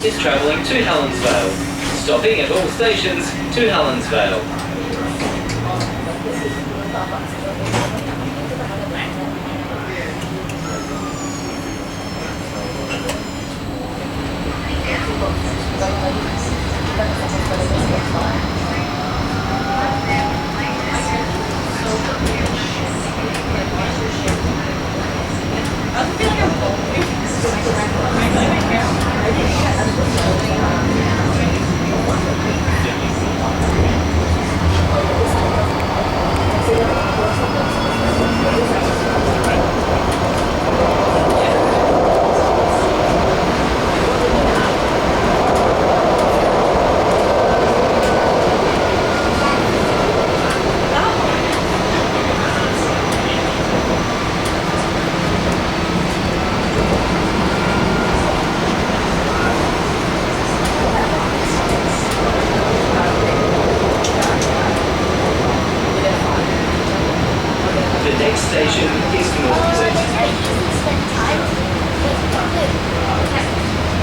is travelling to Helensvale, stopping at all stations to Helensvale. The next station is Northcliffe.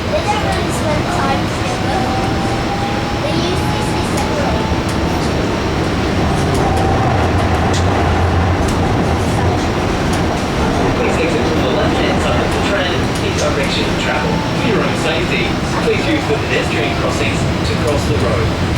They don't really spend time together. They usually stay separate. Please exit from the left-hand side of the tram in direction of travel. For your own safety, please use the pedestrian crossings to cross the road.